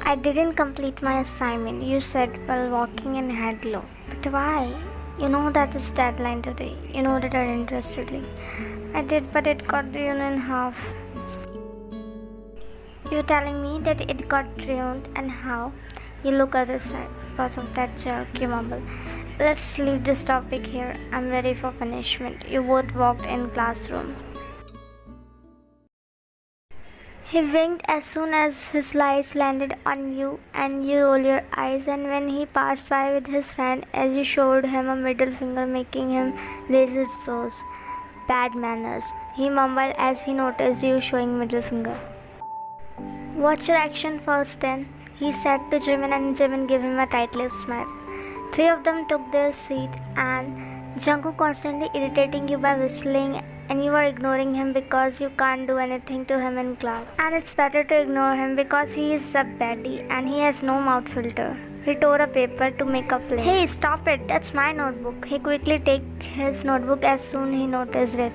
I didn't complete my assignment, you said while walking in head low. But why? You know that it's deadline today. You nodded interestedly. I did, but it got ruined in half. You're telling me that it got ruined and how? You look other side because of that jerk, you mumble. Let's leave this topic here. I'm ready for punishment. You both walked in classroom. He winked as soon as his lights landed on you and you roll your eyes, and when he passed by with his friend as you showed him a middle finger, making him raise his brows. Bad manners, he mumbled as he noticed you showing middle finger. Watch your action first then, he said to Jimin, and Jimin gave him a tight-lipped smile. Three of them took their seat, and Jungkook constantly irritating you by whistling, and you are ignoring him because you can't do anything to him in class. And it's better to ignore him because he is a baddie and he has no mouth filter. He tore a paper to make a flame. Hey, stop it, that's my notebook. He quickly took his notebook as soon he noticed it.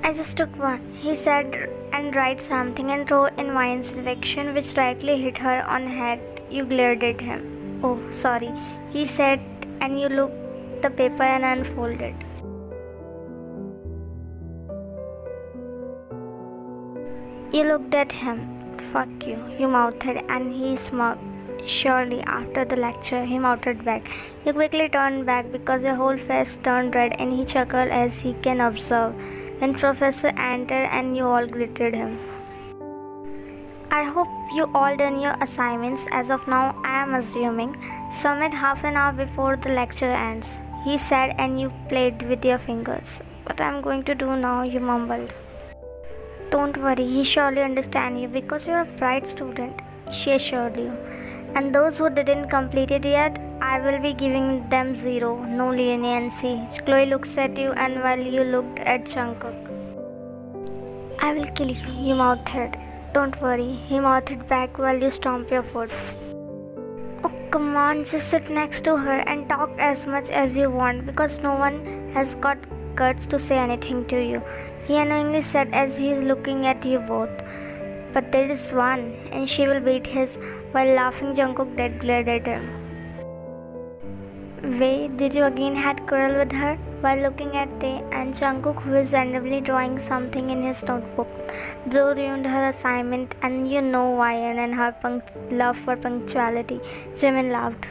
I just took one, he said, and write something and throw in Vine's direction, which directly hit her on head. You glared at him. Oh, sorry, he said, and you looked the paper and unfolded. You looked at him. Fuck you, you mouthed, and he smirked. Surely, after the lecture, he mouthed back. You quickly turned back because your whole face turned red, and he chuckled as he can observe. When Professor entered and you all greeted him. I hope you all done your assignments. As of now, I am assuming. Submit half an hour before the lecture ends, he said, and you played with your fingers. What I am going to do now, you mumbled. Don't worry, he surely understands you because you are a bright student, she assured you. And those who didn't complete it yet, I will be giving them 0, no leniency. Chloe looks at you, and while you looked at Jungkook. I will kill you, you mouthed. Don't worry, he mouthed back while you stomp your foot. Oh, come on, just sit next to her and talk as much as you want because no one has got guts to say anything to you, he annoyingly said as he is looking at you both. But there is one, and she will beat his, while laughing Jungkook dead glared at him. Wei, did you again had quarrel with her? While looking at Tae and Jungkook, who is randomly drawing something in his notebook. Blue ruined her assignment, and you know why, and her love for punctuality. Jimin laughed.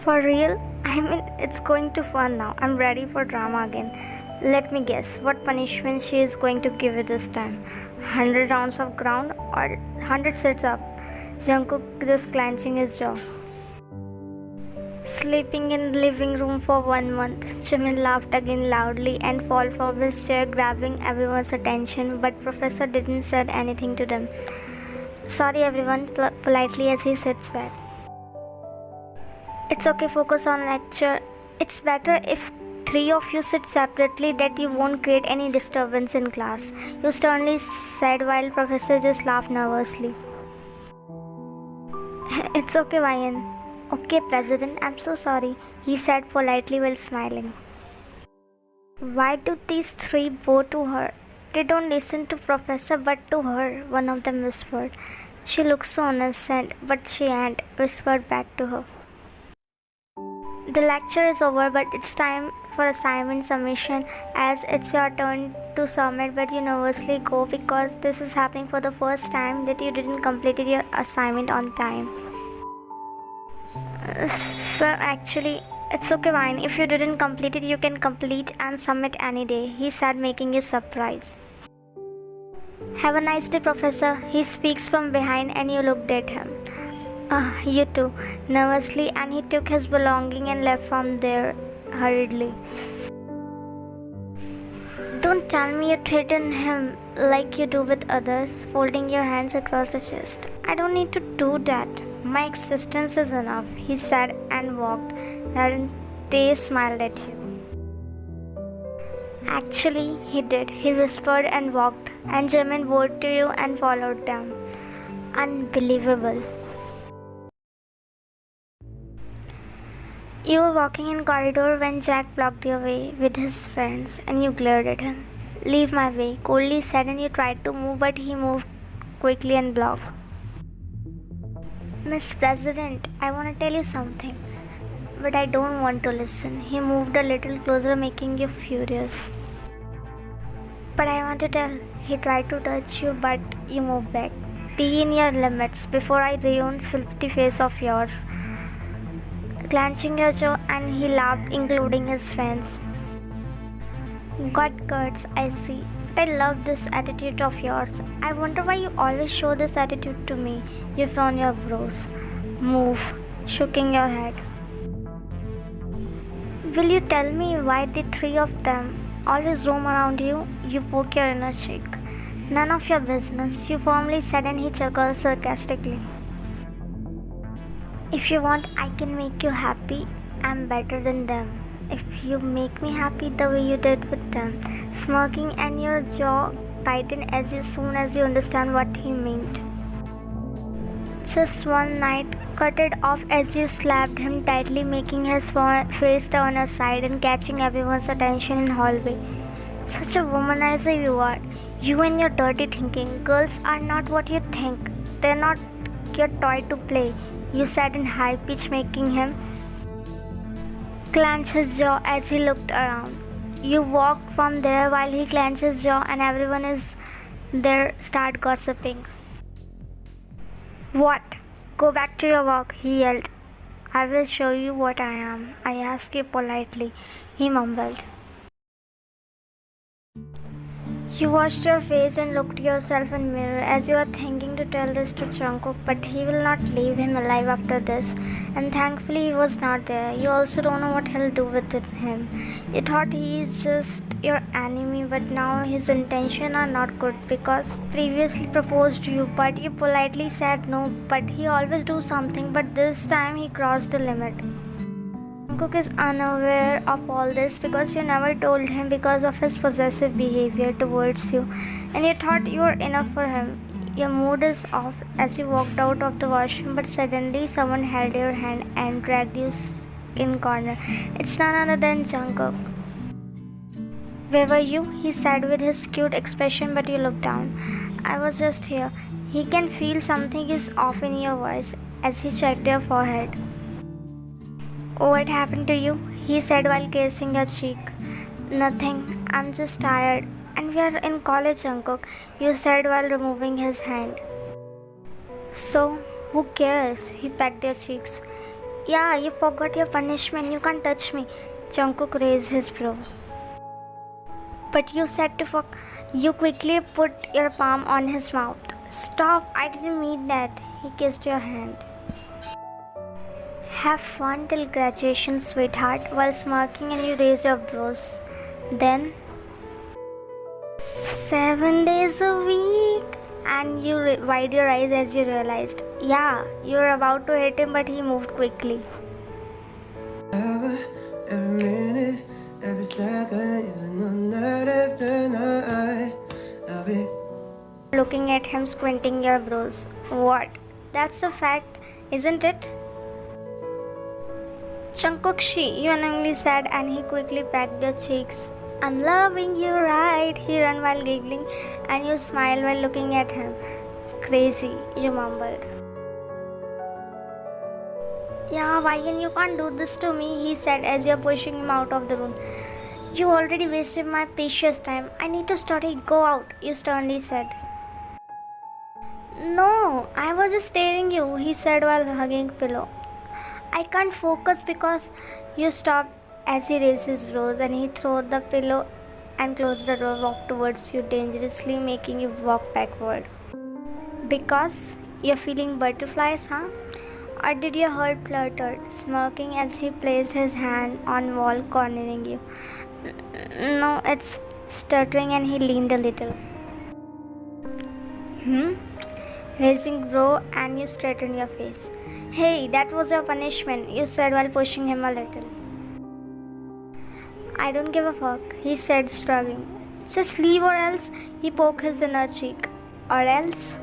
For real? I mean, it's going to fun now. I'm ready for drama again. Let me guess, what punishment she is going to give you this time? 100 rounds of ground or 100 sits up? Jungkook just clenching his jaw. Sleeping in the living room for 1 month. Jimin laughed again loudly and fell from his chair, grabbing everyone's attention, but Professor didn't say anything to them. Sorry everyone, politely as he sits back. It's okay, focus on lecture. It's better if 3 of you sit separately, that you won't create any disturbance in class, you sternly said while Professor just laughed nervously. It's okay, Vian. Okay, President, I'm so sorry, he said politely while smiling. Why do these 3 bow to her? They don't listen to Professor but to her, one of them whispered. She looks so innocent, but she ain't, whispered back to her. The lecture is over, but it's time for assignment submission as it's your turn to submit, but you nervously go because this is happening for the first time that you didn't complete your assignment on time. Sir, actually, it's okay, fine. If you didn't complete it, you can complete and submit any day, he said, making you surprised. Have a nice day, Professor, he speaks from behind, and you looked at him. You too, nervously, and he took his belonging and left from there hurriedly. Don't tell me you threaten him like you do with others, folding your hands across the chest. I don't need to do that. My existence is enough, he said and walked, and they smiled at you. Actually, he did, he whispered and walked, and Jimin bowed to you and followed them. Unbelievable. You were walking in corridor when Jack blocked your way with his friends, and you glared at him. Leave my way, coldly said, and you tried to move, but he moved quickly and blocked. Miss President, I want to tell you something. But I don't want to listen. He moved a little closer, making you furious. But I want to tell. He tried to touch you, but you moved back. Be in your limits before I ruin filthy face of yours. Clenching your jaw, and he laughed, including his friends. Got guts, I see. But I love this attitude of yours. I wonder why you always show this attitude to me. You frown your brows. Move, shaking your head. Will you tell me why the three of them always roam around you? You poke your inner cheek. None of your business, you firmly said, and he chuckled sarcastically. If you want, I can make you happy. I'm better than them. If you make me happy the way you did with them. Smirking, and your jaw tightened as soon as you understand what he meant. Just one night, cut it off as you slapped him tightly, making his face turn aside and catching everyone's attention in hallway. Such a womanizer you are. You and your dirty thinking. Girls are not what you think. They're not your toy to play. You said in high pitch, making him clench his jaw as he looked around. You walked from there while he clenched his jaw, and everyone is there start gossiping. What? Go back to your work, he yelled. I will show you what I am. I ask you politely, he mumbled. You washed your face and looked yourself in the mirror as you are thinking to tell this to Jungkook, but he will not leave him alive after this, and thankfully he was not there. You also don't know what he'll do with him. You thought he is just your enemy, but now his intentions are not good because previously proposed to you, but you politely said no, but he always do something, but this time he crossed the limit. Jungkook is unaware of all this because you never told him because of his possessive behavior towards you, and you thought you were enough for him. Your mood is off as you walked out of the washroom, but suddenly someone held your hand and dragged you in corner. It's none other than Jungkook. Where were you? He said with his cute expression, but you looked down. I was just here. He can feel something is off in your voice as he checked your forehead. Oh, what happened to you? He said while kissing your cheek. Nothing. I'm just tired. And we are in college, Jungkook, you said while removing his hand. So, who cares? He pecked your cheeks. Yeah, you forgot your punishment. You can't touch me. Jungkook raised his brow. But you said to fuck. You quickly put your palm on his mouth. Stop, I didn't mean that. He kissed your hand. Have fun till graduation, sweetheart, while smirking, and you raise your brows. Then 7 days a week, and you wide your eyes as you realized. Yeah, you were about to hit him, but he moved quickly. Every minute, every second, even on night after night, I'll be looking at him, squinting your brows. What? That's a fact, isn't it? Jungkook, you unknowingly said, and he quickly pecked your cheeks. I'm loving you, right? He ran while giggling, and you smiled while looking at him. Crazy, you mumbled. Yeah, why you can't do this to me, he said as you're pushing him out of the room. You already wasted my precious time. I need to study. Go out, you sternly said. No, I was just staring you, he said while hugging pillow. I can't focus because you stopped as he raised his brows, and he threw the pillow and closed the door, walked towards you dangerously, making you walk backward. Because you're feeling butterflies, huh? Or did your heart flutter, smirking as he placed his hand on wall, cornering you? No, it's stuttering, and he leaned a little. Raising brow, and you straightened your face. Hey, that was your punishment, you said while pushing him a little. I don't give a fuck, he said, struggling. Just leave or else, he poked his inner cheek. Or else?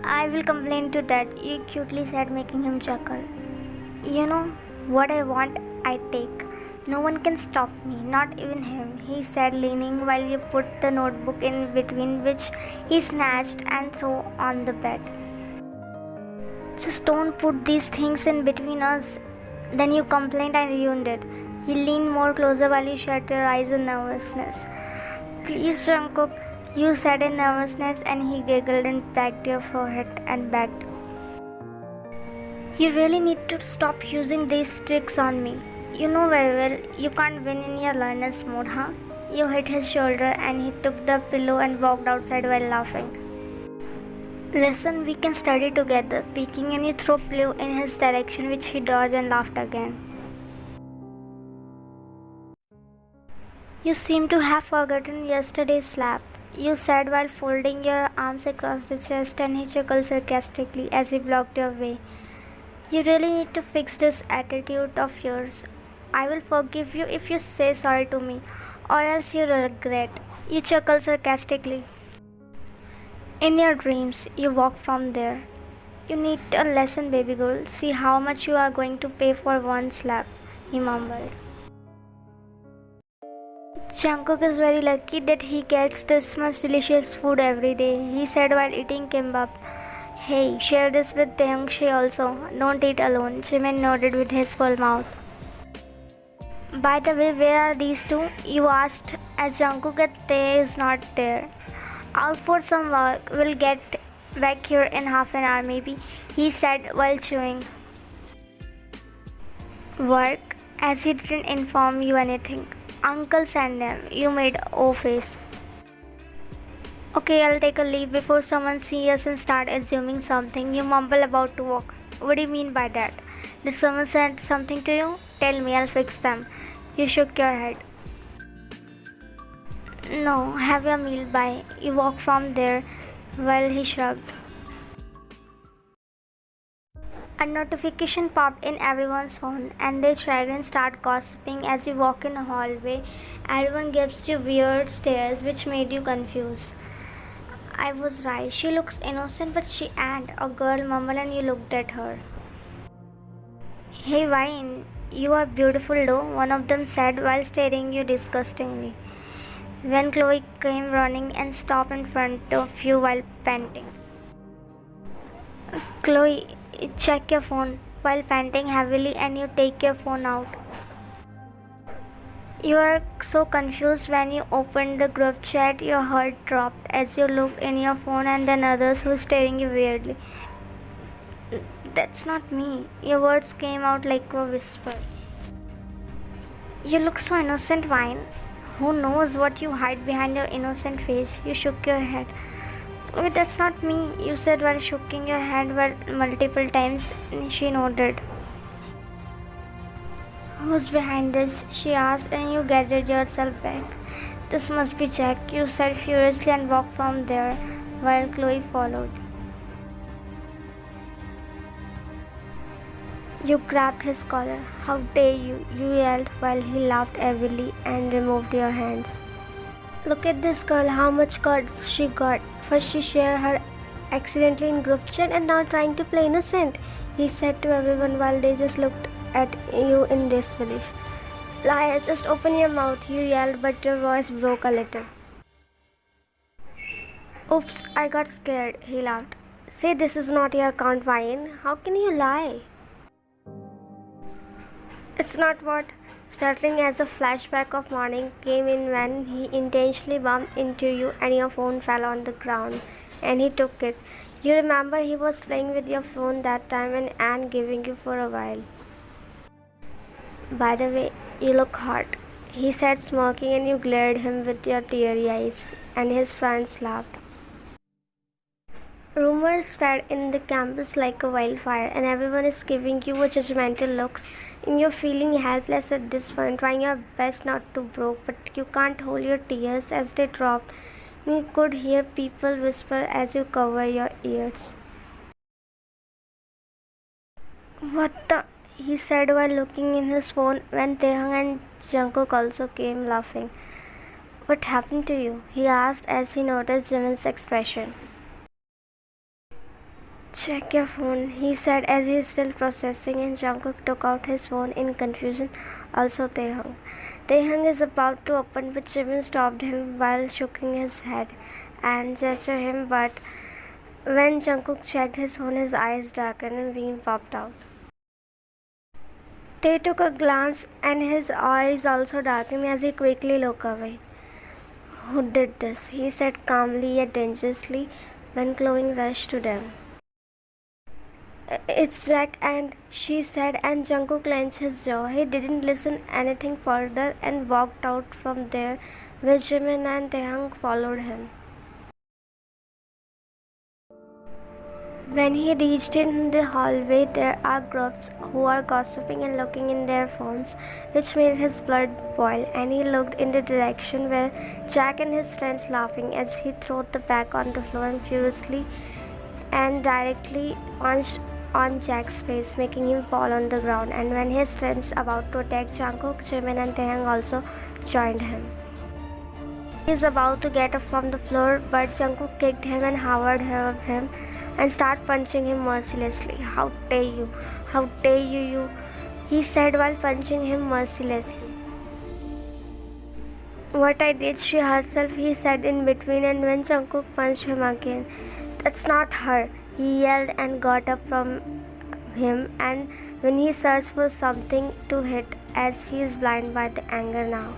I will complain to Dad, you cutely said, making him chuckle. You know, what I want, I take. No one can stop me, not even him, he said, leaning while you put the notebook in between, which he snatched and threw on the bed. Just don't put these things in between us. Then you complained I ruined it. He leaned more closer while you shut your eyes in nervousness. Please, Jungkook, you said in nervousness, and he giggled and pecked your forehead and begged. You really need to stop using these tricks on me. You know very well you can't win in your learner's mode, huh? You hit his shoulder and he took the pillow and walked outside while laughing. Listen, we can study together, peeking, and you threw pillow in his direction, which he dodged and laughed again. You seem to have forgotten yesterday's slap, you said while folding your arms across the chest, and he chuckled sarcastically as he blocked your way. You really need to fix this attitude of yours. I will forgive you if you say sorry to me, or else you regret. You chuckled sarcastically. In your dreams, you walk from there. You need a lesson, baby girl. See how much you are going to pay for one slap, he mumbled. Jungkook is very lucky that he gets this much delicious food every day, he said while eating kimbap. Hey, share this with Taehyung also. Don't eat alone, Jimin nodded with his full mouth. By the way, where are these two? You asked as Jungkook and Tae is not there. Out for some work. We'll get back here in half an hour maybe, he said while chewing. Work? As he didn't inform you anything. Uncle sent them. You made O face. Okay, I'll take a leave before someone sees us and start assuming something. You mumble about to walk. What do you mean by that? Did someone send something to you? Tell me, I'll fix them. You shook your head. No, have your meal, bye. You walk from there while he shrugged. A notification popped in everyone's phone and they tried and start gossiping as you walk in the hallway. Everyone gives you weird stares which made you confused. I was right. She looks innocent but she ain't. A girl mumbled and you looked at her. Hey Vine, you are beautiful though, one of them said while staring you disgustingly. When Chloe came running and stopped in front of you while panting. Chloe, check your phone while panting heavily and you take your phone out. You are so confused when you opened the group chat, your heart dropped as you looked in your phone and then others who staring you weirdly. That's not me. Your words came out like a whisper. You look so innocent, Vine. Who knows what you hide behind your innocent face? You shook your head. Wait, that's not me, you said while shaking your head multiple times. She nodded. Who's behind this? She asked and you gathered yourself back. This must be Jack, you said furiously and walked from there while Chloe followed. You grabbed his collar. How dare you? You yelled while he laughed heavily and removed your hands. Look at this girl, how much cards she got. First she shared her accidentally in group chat and now trying to play innocent, he said to everyone while they just looked at you in disbelief. Liar, just open your mouth, you yelled but your voice broke a little. Oops, I got scared, he laughed. Say this is not your account, Vine. How can you lie? It's not what? Startling as a flashback of morning came in when he intentionally bumped into you and your phone fell on the ground and he took it. You remember he was playing with your phone that time and giving you for a while. By the way, you look hot, he said smirking and you glared him with your teary eyes and his friends laughed. Rumors spread in the campus like a wildfire and everyone is giving you judgmental looks and you're feeling helpless at this point, trying your best not to broke, but you can't hold your tears as they dropped. You could hear people whisper as you cover your ears. What the? He said while looking in his phone when Taehyung and Jungkook also came laughing. What happened to you? He asked as he noticed Jimin's expression. Check your phone, he said as he is still processing and Jungkook took out his phone in confusion, also Taehyung. Taehyung is about to open but Jimin stopped him while shaking his head and gestured him but When Jungkook checked his phone, his eyes darkened and beam popped out. They took a glance and his eyes also darkened as he quickly looked away. Who did this? He said calmly yet dangerously when Chloe rushed to them. It's Jack, and she said, and Jungkook clenched his jaw. He didn't listen anything further and walked out from there, where Jimin and Taehyung followed him. When he reached in the hallway, there are groups who are gossiping and looking in their phones, which made his blood boil, and he looked in the direction where Jack and his friends laughing as he threw the bag on the floor and furiously and directly punched on Jack's face, making him fall on the ground. And when his friends about to attack Jungkook, Jimin and Taehyung also joined him. He is about to get up from the floor, but Jungkook kicked him and hovered over him and started punching him mercilessly. How dare you? How dare you? He said while punching him mercilessly. What I did, she herself, he said in between, and when Jungkook punched him again. That's not her, he yelled and got up from him, and when he searched for something to hit as he is blind by the anger now.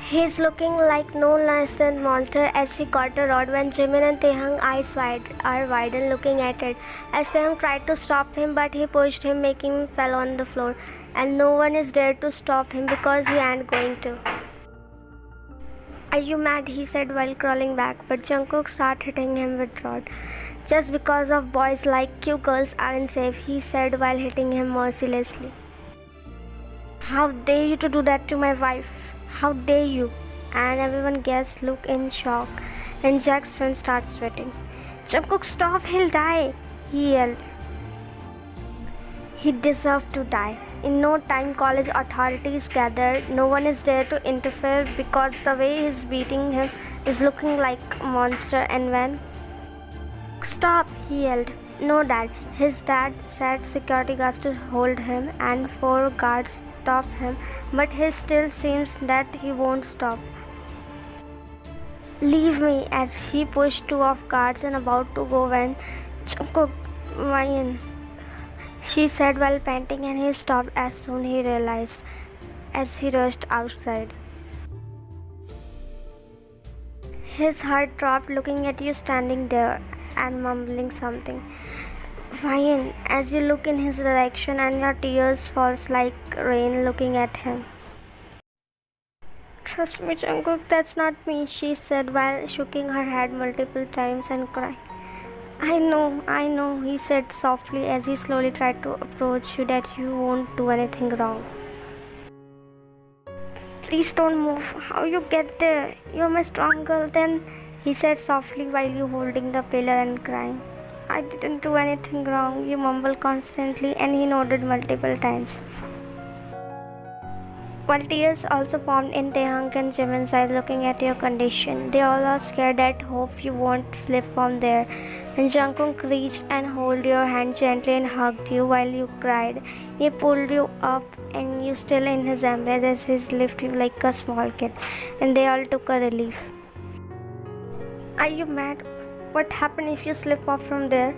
He's looking like no less than monster as he caught a rod when Jimin and Taehyung eyes are widened looking at it. As Taehyung tried to stop him, but he pushed him, making him fall on the floor, and no one is there to stop him because he ain't going to. Are you mad? He said while crawling back, but Jungkook started hitting him with rod. Just because of boys like you girls aren't safe, he said while hitting him mercilessly. How dare you to do that to my wife? How dare you? And everyone guessed look in shock, and Jack's friend started sweating. Jungkook, stop, he'll die, he yelled. He deserved to die. In no time, college authorities gathered. No one is there to interfere because the way he's beating him is looking like a monster. And when stop, he yelled. No, Dad. His dad said security guards to hold him, and 4 guards stopped him, but he still seems that he won't stop. Leave me, as he pushed 2 of guards and about to go when Jungkook, Ryan, she said while panting, and he stopped as soon he realized as he rushed outside. His heart dropped looking at you standing there and mumbling something. Ryan, as you look in his direction and your tears falls like rain looking at him. Trust me, Jungkook, that's not me, she said while shaking her head multiple times and crying. I know, he said softly as he slowly tried to approach you, that you won't do anything wrong. Please don't move. How you get there? You're my strong girl then, he said softly while you holding the pillar and crying. I didn't do anything wrong, you mumbled constantly, and he nodded multiple times. While tears also formed in Taehyung and Jimin's eyes looking at your condition, they all are scared that hope you won't slip from there. And Jungkook reached and held your hand gently and hugged you while you cried. He pulled you up and you still in his embrace as he lifted you like a small kid, and they all took a relief. Are you mad? What happened if you slip off from there?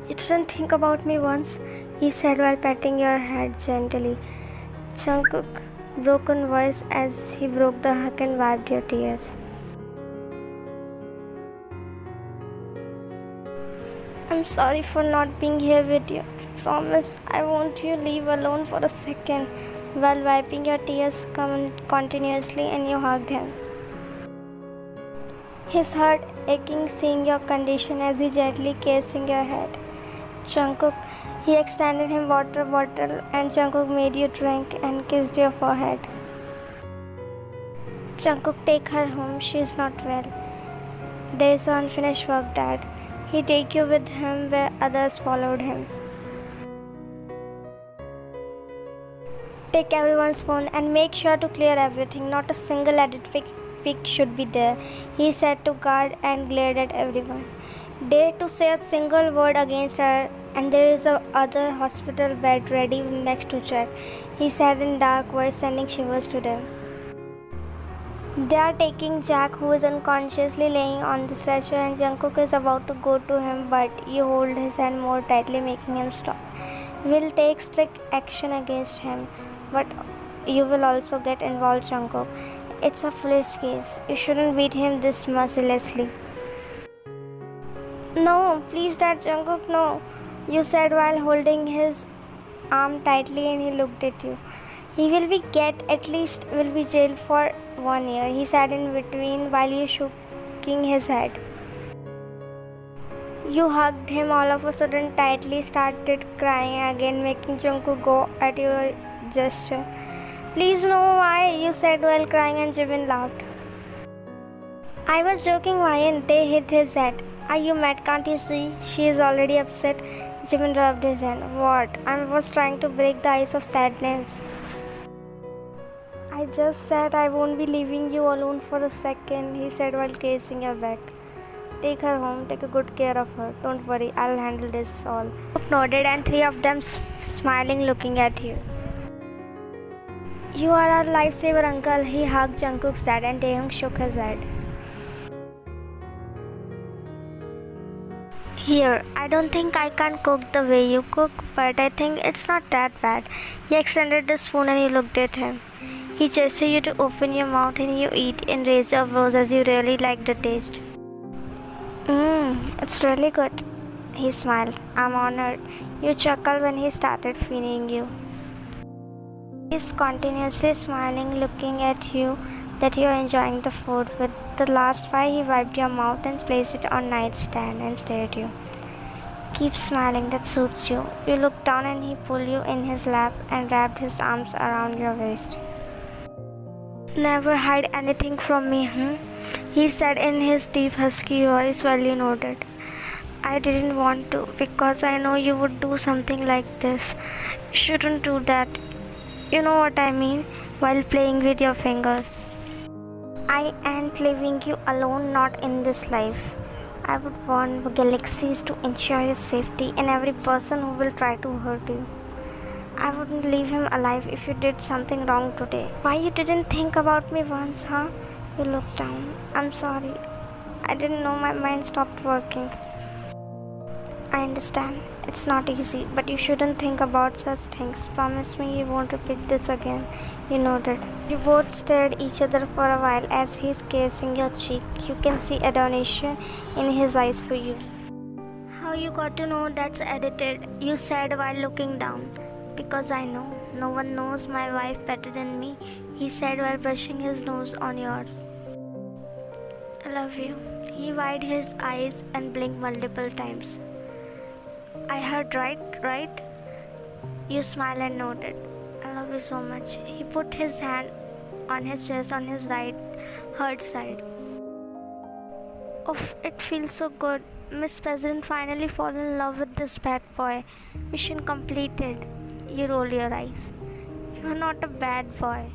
You didn't think about me once, he said while patting your head gently. Jungkook, broken voice as he broke the hug and wiped your tears. I'm sorry for not being here with you. I promise I won't you leave alone for a second, while wiping your tears continuously, and you hugged him. His heart aching seeing your condition as he gently kissing your head. Jungkook, he extended him water bottle and Jungkook made you drink and kissed your forehead. Jungkook, take her home, she is not well. There is unfinished work, Dad. He take you with him where others followed him. Take everyone's phone and make sure to clear everything. Not a single edit pic should be there, he said to guard and glared at everyone. Dare to say a single word against her, and there is a other hospital bed ready next to Jack, he said in dark voice, sending shivers to them. They are taking Jack, who is unconsciously laying on the stretcher, and Jungkook is about to go to him, but you hold his hand more tightly, making him stop. We'll take strict action against him, but you will also get involved, Jungkook. It's a foolish case. You shouldn't beat him this mercilessly. No, please, Dad, Jungkook, no. You said while holding his arm tightly, and he looked at you. He will be at least will be jailed for 1 year, he said in between while you shaking his head. You hugged him all of a sudden tightly, started crying again, making Jungkook go at your gesture. Please no, why? You said while crying, and Jimin laughed. I was joking, Ryan. They hit his head. Are you mad? Can't you see? She is already upset. Jimin rubbed his hand. What? I was trying to break the ice of sadness. I just said I won't be leaving you alone for a second, he said while kissing your back. Take her home, take a good care of her. Don't worry, I'll handle this all. Jungkook nodded, and three of them smiling, looking at you. You are our lifesaver, uncle. He hugged Jungkook's dad, and Taehyung shook his head. Here, I don't think I can cook the way you cook, but I think it's not that bad. He extended the spoon, and you looked at him. He gestured you to open your mouth, and you eat and raise your brows as you really liked the taste. It's really good. He smiled. I'm honored. You chuckled when he started feeding you. He's continuously smiling, looking at you that you're enjoying the food. With the last bite, he wiped your mouth and placed it on nightstand and stared at you. Keep smiling, that suits you. You looked down, and he pulled you in his lap and wrapped his arms around your waist. Never hide anything from me, he said in his deep husky voice while you nodded. I didn't want to, because I know you would do something like this. You shouldn't do that. You know what I mean? While playing with your fingers. I ain't leaving you alone, not in this life. I would want galaxies to ensure your safety and every person who will try to hurt you. I wouldn't leave him alive if you did something wrong today. Why you didn't think about me once, huh? You looked down. I'm sorry. I didn't know, my mind stopped working. I understand. It's not easy, but you shouldn't think about such things. Promise me you won't repeat this again. You nodded. You both stared each other for a while as he's kissing your cheek. You can see adoration in his eyes for you. How you got to know that's edited? You said while looking down. Because I know. No one knows my wife better than me, he said while brushing his nose on yours. I love you. He widened his eyes and blinked multiple times. I heard right? You smiled and nodded. I love you so much. He put his hand on his chest on his hurt side. Oh, it feels so good. Miss President finally fall in love with this bad boy. Mission completed. You roll your eyes. You are not a bad boy.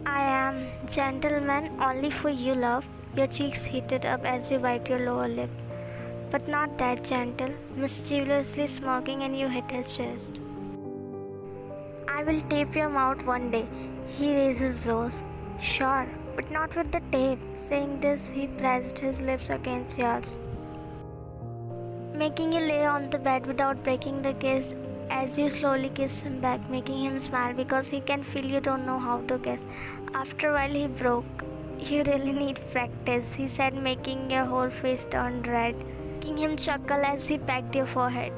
I am. Gentleman, only for you, love. Your cheeks heated up as you bite your lower lip. But not that gentle, mischievously smirking, and you hit his chest. I will tape your mouth one day. He raised his brows. Sure, but not with the tape. Saying this, he pressed his lips against yours, making you lay on the bed without breaking the kiss as you slowly kiss him back, making him smile because he can feel you don't know how to kiss. After a while, he broke. You really need practice, he said, making your whole face turn red, making him chuckle as he pecked your forehead.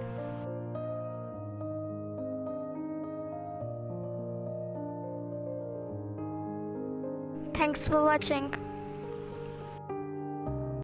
Thanks for watching.